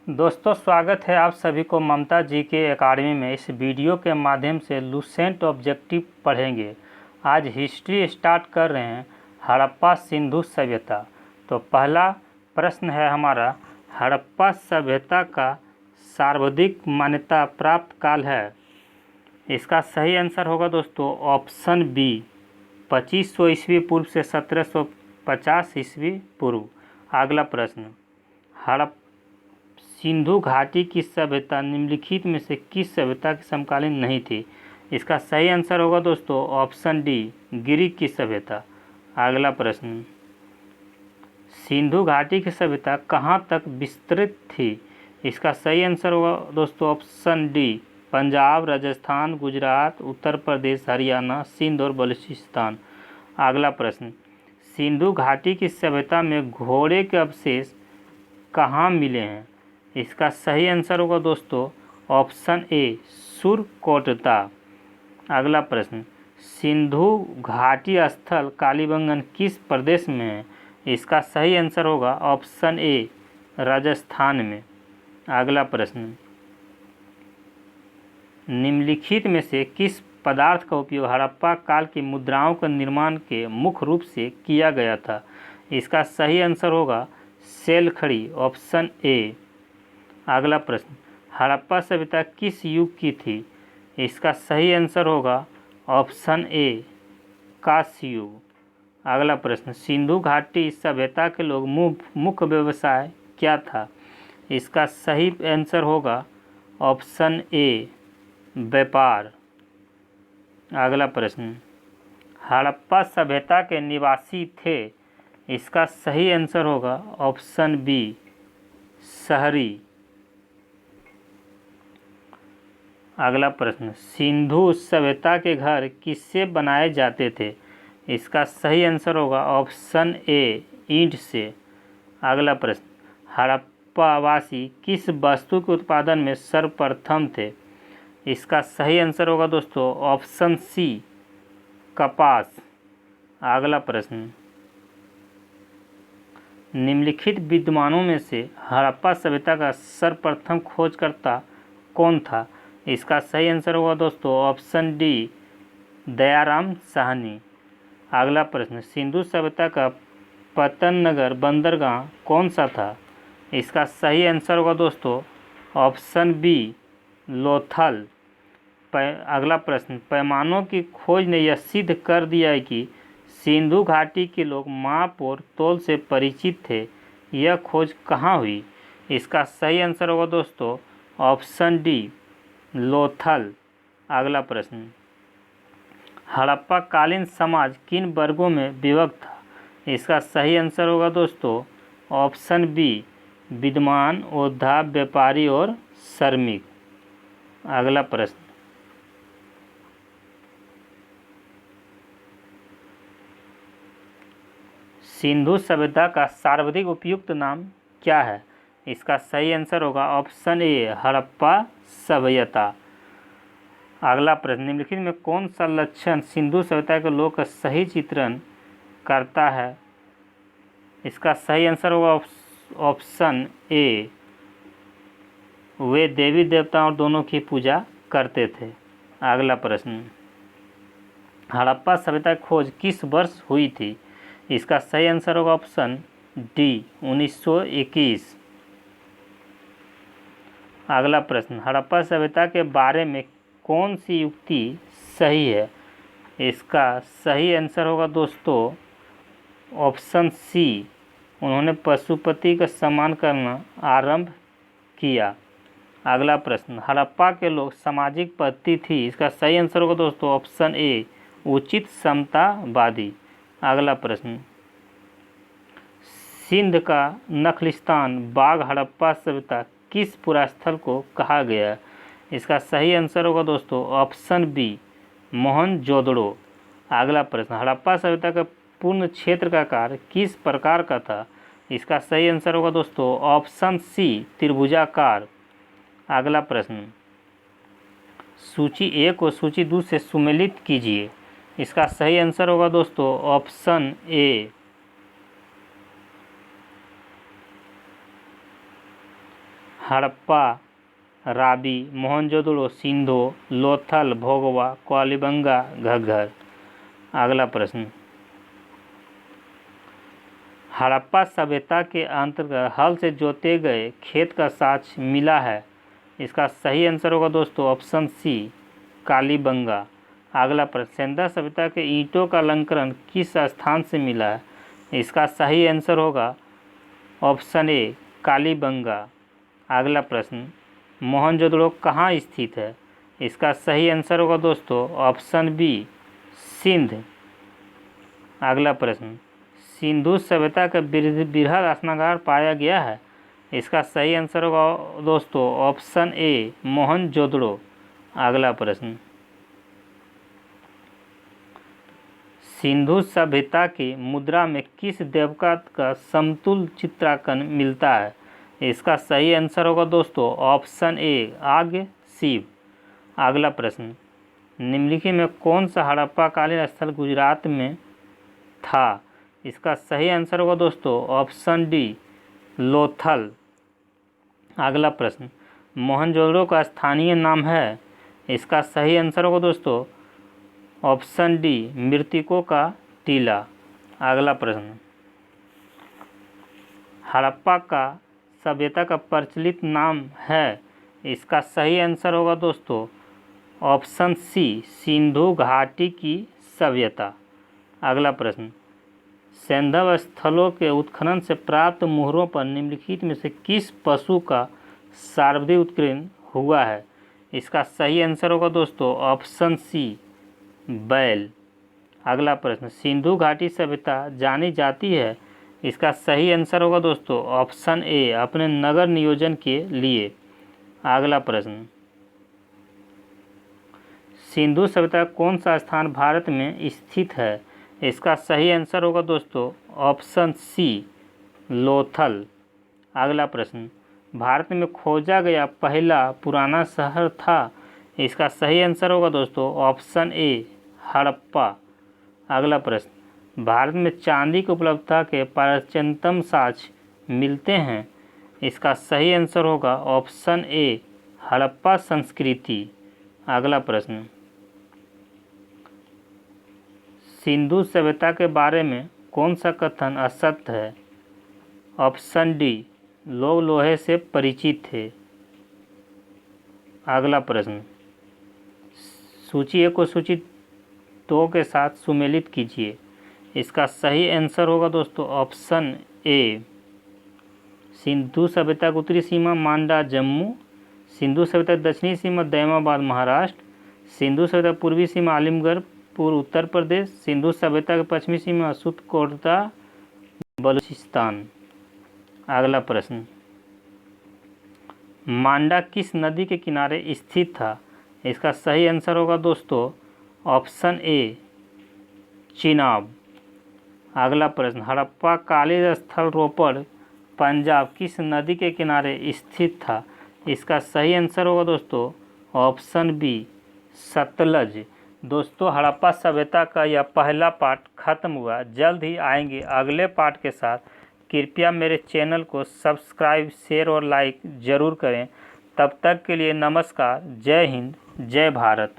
दोस्तों, स्वागत है आप सभी को ममता जी के एकेडमी में। इस वीडियो के माध्यम से लुसेंट ऑब्जेक्टिव पढ़ेंगे। आज हिस्ट्री स्टार्ट कर रहे हैं हड़प्पा सिंधु सभ्यता। तो पहला प्रश्न है हमारा, हड़प्पा सभ्यता का सर्वाधिक मान्यता प्राप्त काल है। इसका सही आंसर होगा दोस्तों ऑप्शन बी, 2500 ईस्वी पूर्व से 1750 ईस्वी पूर्व। अगला प्रश्न, सिंधु घाटी की सभ्यता निम्नलिखित में से किस सभ्यता के समकालीन नहीं थी। इसका सही आंसर होगा दोस्तों ऑप्शन डी, गिरिक की सभ्यता। अगला प्रश्न, सिंधु घाटी की सभ्यता कहाँ तक विस्तृत थी। इसका सही आंसर होगा दोस्तों ऑप्शन डी, पंजाब, राजस्थान, गुजरात, उत्तर प्रदेश, हरियाणा, सिंध और बलूचिस्तान। अगला प्रश्न, सिंधु घाटी की सभ्यता में घोड़े के अवशेष कहाँ मिले हैं। इसका सही आंसर होगा दोस्तों ऑप्शन ए, सुरकोटदा। अगला प्रश्न, सिंधु घाटी स्थल कालीबंगन किस प्रदेश में है। इसका सही आंसर होगा ऑप्शन ए, राजस्थान में। अगला प्रश्न, निम्नलिखित में से किस पदार्थ का उपयोग हड़प्पा काल की मुद्राओं के निर्माण के मुख्य रूप से किया गया था। इसका सही आंसर होगा सेलखड़ी, ऑप्शन ए। अगला प्रश्न, हड़प्पा सभ्यता किस युग की थी। इसका सही आंसर होगा ऑप्शन ए, कांस्य युग। अगला प्रश्न, सिंधु घाटी सभ्यता के लोग मुख्य व्यवसाय क्या था। इसका सही आंसर होगा ऑप्शन ए, व्यापार। अगला प्रश्न, हड़प्पा सभ्यता के निवासी थे। इसका सही आंसर होगा ऑप्शन बी, शहरी। अगला प्रश्न, सिंधु सभ्यता के घर किससे बनाए जाते थे। इसका सही आंसर होगा ऑप्शन ए, ईंट से। अगला प्रश्न, हड़प्पावासी किस वस्तु के उत्पादन में सर्वप्रथम थे। इसका सही आंसर होगा दोस्तों ऑप्शन सी, कपास। अगला प्रश्न, निम्नलिखित विद्वानों में से हड़प्पा सभ्यता का सर्वप्रथम खोजकर्ता कौन था। इसका सही आंसर होगा दोस्तों ऑप्शन डी, दयाराम साहनी। अगला प्रश्न, सिंधु सभ्यता का पतन नगर बंदरगाह कौन सा था। इसका सही आंसर होगा दोस्तों ऑप्शन बी, लोथल। अगला प्रश्न, पैमानों की खोज ने यह सिद्ध कर दिया है कि सिंधु घाटी के लोग माप और तौल से परिचित थे। यह खोज कहाँ हुई। इसका सही आंसर होगा दोस्तों ऑप्शन डी, लोथल। अगला प्रश्न, हड़प्पा कालीन समाज किन वर्गों में विभक्त था। इसका सही आंसर होगा दोस्तों ऑप्शन बी, विद्वान, योद्धा, व्यापारी और श्रमिक। अगला प्रश्न, सिंधु सभ्यता का सर्वाधिक उपयुक्त नाम क्या है। इसका सही आंसर होगा ऑप्शन ए, हड़प्पा सभ्यता। अगला प्रश्न, निम्नलिखित में कौन सा लक्षण सिंधु सभ्यता के लोग का सही चित्रण करता है। इसका सही आंसर होगा ऑप्शन ए, वे देवी देवताओं दोनों की पूजा करते थे। अगला प्रश्न, हड़प्पा सभ्यता की खोज किस वर्ष हुई थी। इसका सही आंसर होगा ऑप्शन डी, 1921। अगला प्रश्न, हड़प्पा सभ्यता के बारे में कौन सी युक्ति सही है। इसका सही आंसर होगा दोस्तों ऑप्शन सी, उन्होंने पशुपति का सम्मान करना आरंभ किया। अगला प्रश्न, हड़प्पा के लोग सामाजिक पद्धति थी। इसका सही आंसर होगा दोस्तों ऑप्शन ए, उचित समतावादी। अगला प्रश्न, सिंध का नखलिस्तान बाग हड़प्पा सभ्यता किस पुरास्थल को कहा गया है। इसका सही आंसर होगा दोस्तों ऑप्शन बी, मोहनजोदड़ो। अगला प्रश्न, हड़प्पा सभ्यता का पूर्ण क्षेत्र का आकार किस प्रकार का था। इसका सही आंसर होगा दोस्तों ऑप्शन सी, त्रिभुजाकार। अगला प्रश्न, सूची 1 और सूची 2 से सुमेलित कीजिए। इसका सही आंसर होगा दोस्तों ऑप्शन ए, हड़प्पा, राबी, मोहनजोदड़ो, सिंधु, लोथल, भोगवा, कालीबंगा, घग्गर। अगला प्रश्न, हड़प्पा सभ्यता के अंतर्गत हल से जोते गए खेत का साक्ष्य मिला है। इसका सही आंसर होगा दोस्तों ऑप्शन सी, कालीबंगा। अगला प्रश्न, सेंधा सभ्यता के ईंटों का अलंकरण किस स्थान से मिला है। इसका सही आंसर होगा ऑप्शन ए, कालीबंगा। अगला प्रश्न, मोहनजोदड़ो कहाँ स्थित है। इसका सही आंसर होगा दोस्तों ऑप्शन बी, सिंध। अगला प्रश्न, सिंधु सभ्यता का बृहद स्नानागार पाया गया है। इसका सही आंसर होगा दोस्तों ऑप्शन ए, मोहनजोदड़ो। अगला प्रश्न, सिंधु सभ्यता की मुद्रा में किस देवता का समतुल्य चित्रांकन मिलता है। इसका सही आंसर होगा दोस्तों ऑप्शन ए, आग, शिव। अगला प्रश्न, निम्नलिखित में कौन सा हड़प्पा कालीन स्थल गुजरात में था। इसका सही आंसर होगा दोस्तों ऑप्शन डी, लोथल। अगला प्रश्न, मोहनजोदड़ो का स्थानीय नाम है। इसका सही आंसर होगा दोस्तों ऑप्शन डी, मृतकों का टीला। अगला प्रश्न, हड़प्पा का सभ्यता का प्रचलित नाम है। इसका सही आंसर होगा दोस्तों ऑप्शन सी, सिंधु घाटी की सभ्यता। अगला प्रश्न, सैंधव स्थलों के उत्खनन से प्राप्त मुहरों पर निम्नलिखित में से किस पशु का सर्वाधिक उत्कीर्ण हुआ है। इसका सही आंसर होगा दोस्तों ऑप्शन सी, बैल। अगला प्रश्न, सिंधु घाटी सभ्यता जानी जाती है। इसका सही आंसर होगा दोस्तों ऑप्शन ए, अपने नगर नियोजन के लिए। अगला प्रश्न, सिंधु सभ्यता कौन सा स्थान भारत में स्थित है। इसका सही आंसर होगा दोस्तों ऑप्शन सी, लोथल। अगला प्रश्न, भारत में खोजा गया पहला पुराना शहर था। इसका सही आंसर होगा दोस्तों ऑप्शन ए, हड़प्पा। अगला प्रश्न, भारत में चांदी की उपलब्धता के प्राचीनतम साक्ष्य मिलते हैं। इसका सही आंसर होगा ऑप्शन ए, हड़प्पा संस्कृति। अगला प्रश्न, सिंधु सभ्यता के बारे में कौन सा कथन असत्य है। ऑप्शन डी, लोग लोहे से परिचित थे। अगला प्रश्न, सूची 1 को सूची 2 के साथ सुमेलित कीजिए। इसका सही आंसर होगा दोस्तों ऑप्शन ए, सिंधु सभ्यता की उत्तरी सीमा मांडा जम्मू, सिंधु सभ्यता की दक्षिणी सीमा दैमाबाद महाराष्ट्र, सिंधु सभ्यता की पूर्वी सीमा आलिमगढ़ पूर्व उत्तर प्रदेश, सिंधु सभ्यता की पश्चिमी सीमा सुतकोटा बलूचिस्तान। अगला प्रश्न, मांडा किस नदी के किनारे स्थित था। इसका सही आंसर होगा दोस्तों ऑप्शन ए, चिनाब। अगला प्रश्न, हड़प्पा कालीन स्थल रोपड़ पंजाब किस नदी के किनारे स्थित था। इसका सही आंसर होगा दोस्तों ऑप्शन बी, सतलज। दोस्तों, हड़प्पा सभ्यता का यह पहला पार्ट खत्म हुआ। जल्द ही आएंगे अगले पार्ट के साथ। कृपया मेरे चैनल को सब्सक्राइब, शेयर और लाइक ज़रूर करें। तब तक के लिए नमस्कार। जय हिंद, जय भारत।